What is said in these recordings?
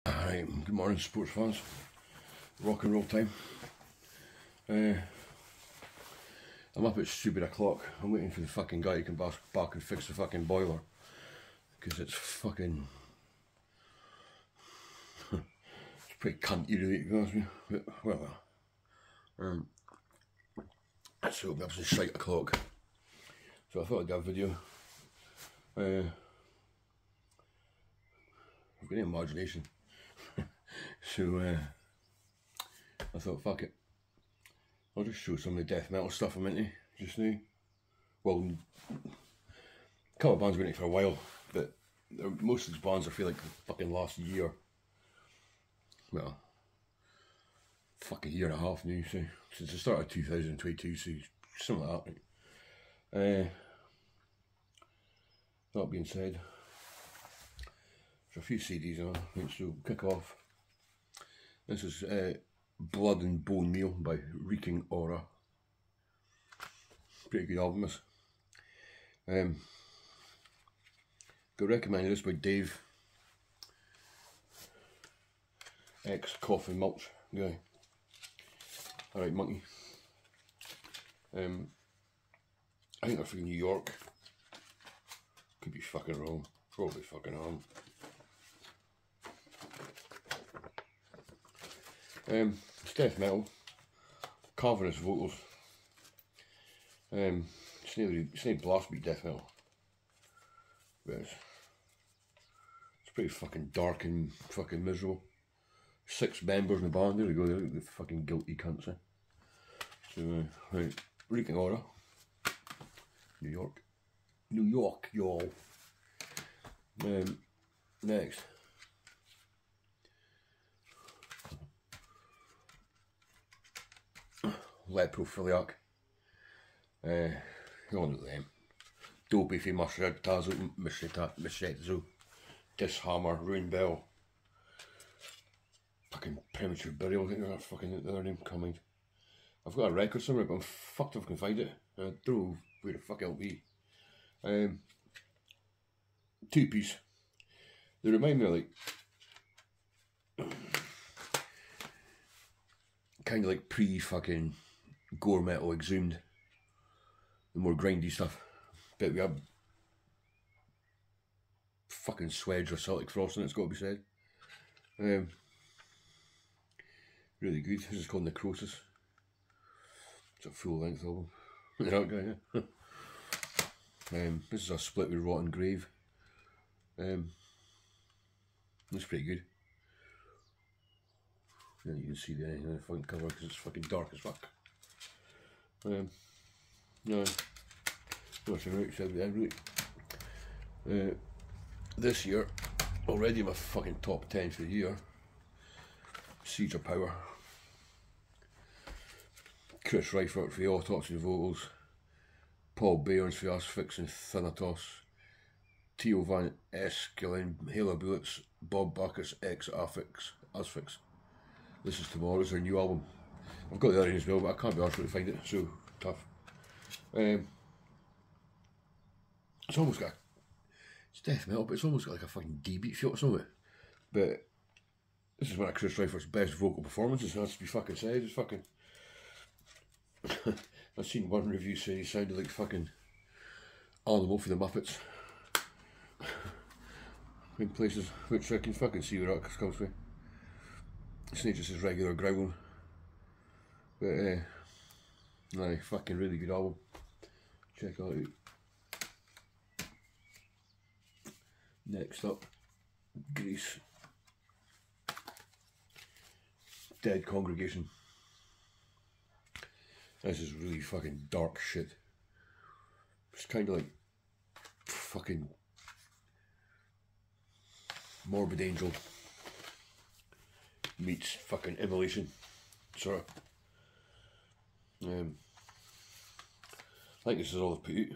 Alright, good morning sports fans. Rock and roll time. I'm up at stupid o'clock. I'm waiting for the fucking guy to come back and fix the fucking boiler. Because it's fucking... it's pretty cunty really, to be honest with you. But, well, so that was a shite o'clock. So I thought I'd do a video. I've got any imagination. So I thought, fuck it, I'll just show some of the death metal stuff I'm into just now. Well, a couple of bands I've been into for a while, but most of these bands I feel like the fucking last year. Well, fucking year and a half now, so since the start of 2022, so something like that, right? That being said, there's a few CDs on, right, so kick off. This is Blood and Bone Meal by Reeking Aura. Pretty good album, this. Got recommended this by Dave, ex-Coffin Mulch guy. Alright, Monkey. I think they're from New York. Could be fucking wrong. Probably fucking wrong. It's death metal, cavernous vocals. It's not blast beat death metal, but it's pretty fucking dark and fucking miserable. 6 members in the band, there we go, they're the fucking guilty cunts, eh? So, right, Reeking Aura, New York, y'all. Next. Leprophiliac. You all know them. Dopey for Machetazo, Dishammer, Ruin Bell. Fucking Premature Burial, I think that's fucking the other name coming. I've got a record somewhere, but I'm fucked if I can find it. I don't know where the fuck it'll be. 2-piece. They remind me of like kind of like pre-fucking gore metal Exhumed, the more grindy stuff, but we have fucking swedge or Celtic Frost in it, it's got to be said. Really good. This is called Necrosis. It's a full length album. That guy, yeah. This is a split with Rotten Grave. It's pretty good. Yeah, you can see the fucking cover because it's fucking dark as fuck. No, nothing right said with really. This year, already my fucking top 10 for the year. Siege of Power. Chris Reifert for the Autopsy vocals. Paul Bayerns for Asphyx and Thanatos. Theo Van Eskelen, Halo Bullets. Bob Bacchus, ex-Asphyx. This is Tomorrow's their new album. I've got the other as well, but I can't be arsed to find it, so tough. It's almost got, it's death metal, but it's almost got like a fucking D-beat feel or something. But this is one of Chris Reifert's best vocal performances, has to be fucking said. It's fucking... I've seen one review say he sounded like fucking Animal for the Muppets. In places, which I can fucking see where that comes from. It's not just his regular growling. But, no, fucking really good album. Check that out. Next up, Greece. Dead Congregation. This is really fucking dark shit. It's kind of like fucking Morbid Angel meets fucking Immolation, sort of. I think this is all they've put out.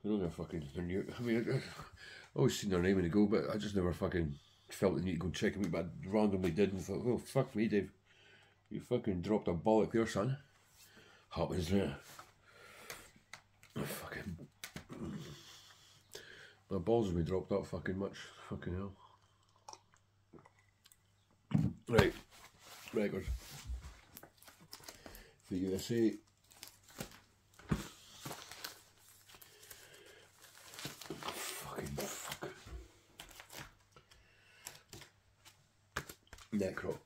I don't know fucking, they're new. I mean, I've always seen their name in the go, but I just never fucking felt the need to go and check them out, but I randomly did and thought, oh fuck me Dave, you fucking dropped a bollock there son. Happens, isn't it? Fucking... My balls have been dropped that fucking much. Fucking hell. Right, record for USA. Fucking fuck. Necro.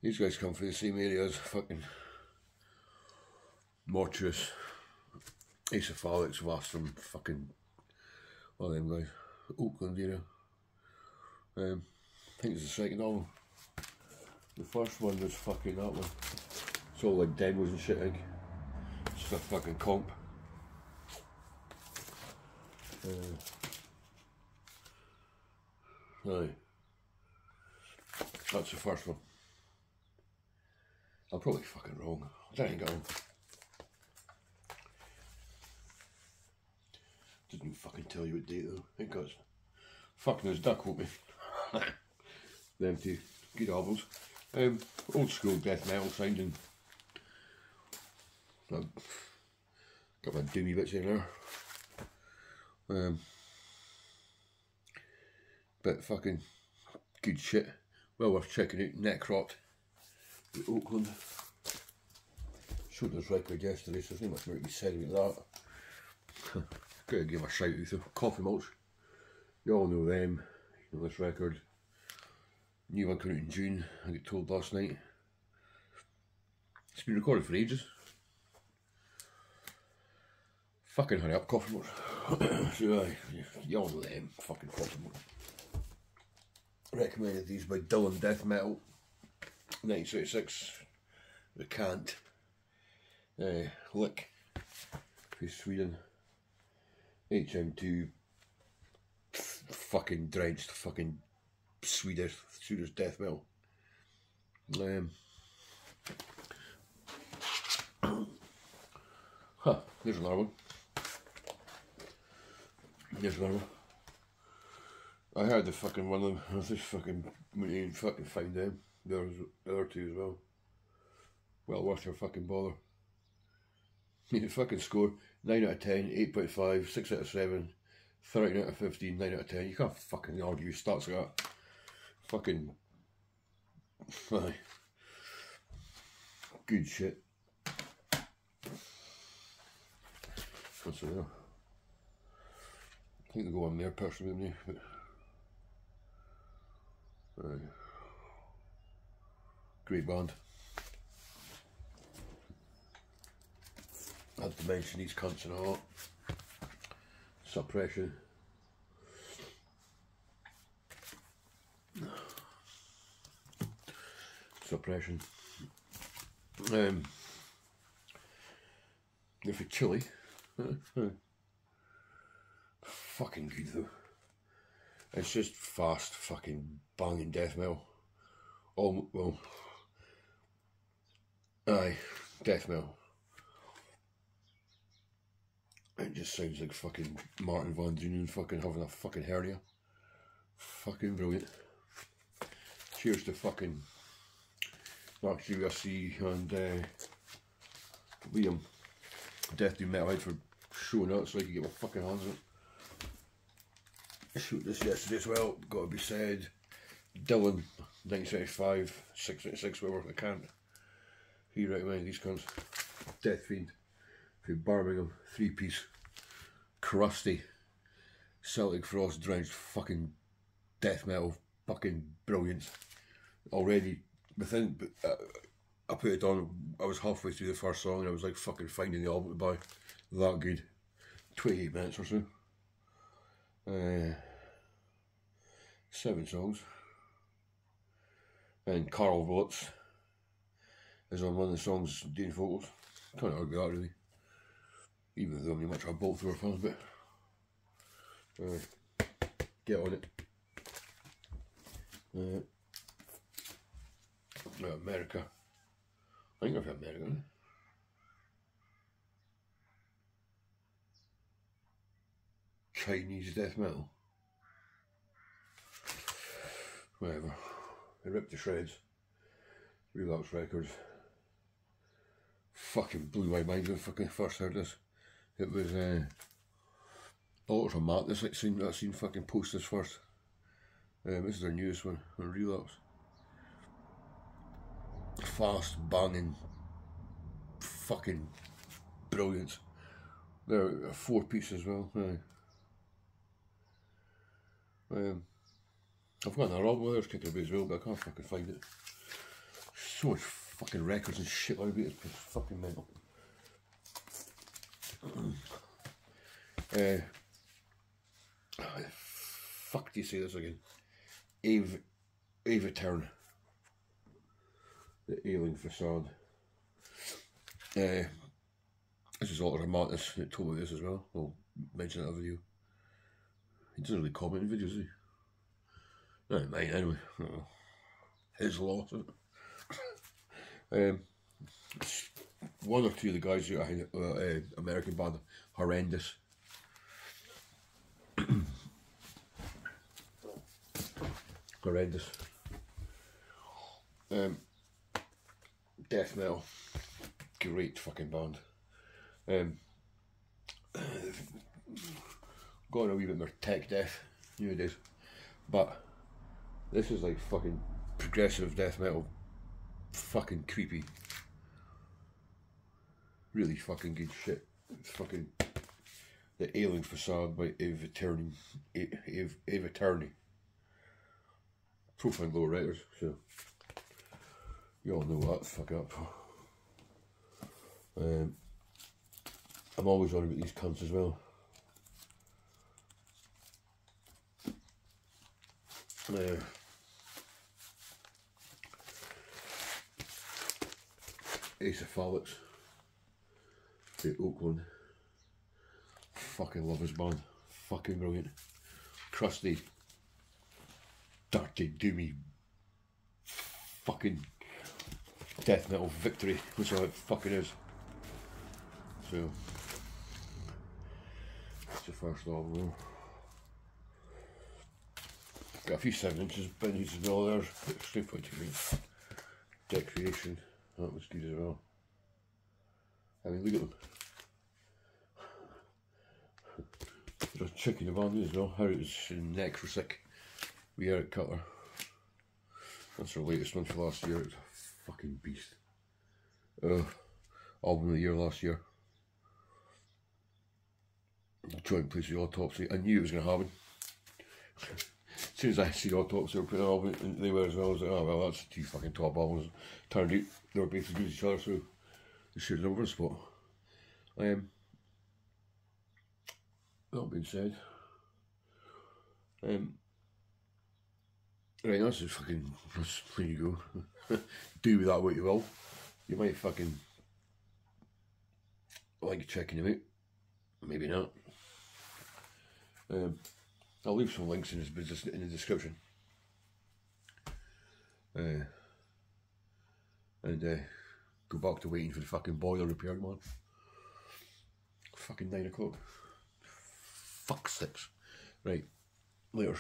These guys come from the same area as fucking Mortuous, Acephalix, Vast from fucking all them guys. Oakland area. I think it's the second album. The first one was fucking that one. It's all like demos and shit, I think. It's a fucking comp. Aye. That's the first one. I'm probably fucking wrong. I don't think I'm. Didn't even fucking tell you what date though. I think it's fucking as duck with me. Them two good albums. Old school death metal sounding. Got my doomy bits in there. But fucking good shit. Well worth checking out. Necrot, Oakland. Showed this record yesterday, so there's not much more to be said about that. Gotta give a shout out to Coffee Mulch. You all know them. You know this record. New one coming out in June, I got told last night. It's been recorded for ages. Fucking hurry up, Coffee Mulch. So you all know them. Fucking Coffee Mulch. Recommended these by Dylan Death Metal, 1976. The Cant. Lick from Sweden. HM2. Fucking drenched. Fucking Swedish death metal. There's another one. There's another one. I heard the fucking one of them. I was just fucking went in and fucking find them. There was the other two as well. Well worth your fucking bother. The fucking score 9 out of 10, 8.5, 6 out of 7, 13 out of 15, 9 out of 10. You can't fucking argue stats like that. Fucking aye. Good shit. What's there? I think they go on there personally, but great band. I had to mention these cunts and all. Suppression. Suppression. They're for Chile. Fucking good though. It's just fast fucking banging death metal. All well, aye, death metal. It just sounds like fucking Martin Van Drunen fucking having a fucking hernia. Fucking brilliant. Cheers to fucking Mark GSC and Liam Death Doom Metalhead for showing up so I could get my fucking hands on it. I showed this yesterday as well, gotta be said. Dylan, 1975, 696, whatever, I can't. He recommended these cunts. Death Fiend from Birmingham, 3-piece, crusty, Celtic Frost drenched fucking death metal, fucking brilliance. Already, within, I put it on, I was halfway through the first song and I was like fucking finding the album to buy. That good. 28 minutes or so. 7 songs. And Carl Volitz is on one of the songs doing vocals. Can't argue that really. Even though I'm much of a bolt thrower fan, but get on it. America. I think I've had America. Chinese death metal. Whatever. They ripped to shreds. Relapse Records. Fucking blew my mind when I fucking first heard this. It was Altars of Madness. I seen fucking post this first. This is their newest one, on Relapse. Fast, banging, fucking brilliant. They're a 4-piece as well. I've got another album with theirs kicking about as well, but I can't fucking find it. So much fucking records and shit like that, it's fucking mental. Fuck do you say this again? Aeviterne. The Alien Facade. This is Otter Martis that told me this as well. I'll mention that video. He doesn't really comment in videos, does he? Not mine anyway. His loss, isn't it? One or two of the guys who are American band, Horrendous. Horrendous. Death metal. Great fucking band. Going a wee bit more tech death nowadays, but this is like fucking progressive death metal. Fucking creepy. Really fucking good shit. It's fucking The Alien Facade by Aeviterne. Profile Low Writers, so you all know what the fuck up. I'm always on about these cunts as well. Ace of Phallus, the Oakland. Fucking love his band. Fucking brilliant. Crusty, dirty, doomy, fucking death metal victory, which all it fucking is. So, that's the first album. Got a few 7-inches binges as well there. 3.2 Decoration, that was good as well. I mean, look at them. There's a chick in the van as well. Heritage Necrosic. We are at Cutter. That's our latest one for last year. It's a fucking beast. Album of the year last year. Joint place with Autopsy. I knew it was going to happen. As soon as I see Autopsy were putting an album, and they were as well, I was like, oh well, that's 2 fucking top albums. Turned out they were basically good each other, so they shared an over spot. That being said, right, that's just fucking, there you go. Do with that what you will. You might fucking like checking them out, maybe not. I'll leave some links in the description. And go back to waiting for the fucking boiler repair, man. Fucking 9 o'clock. Fuck 6. Right, later.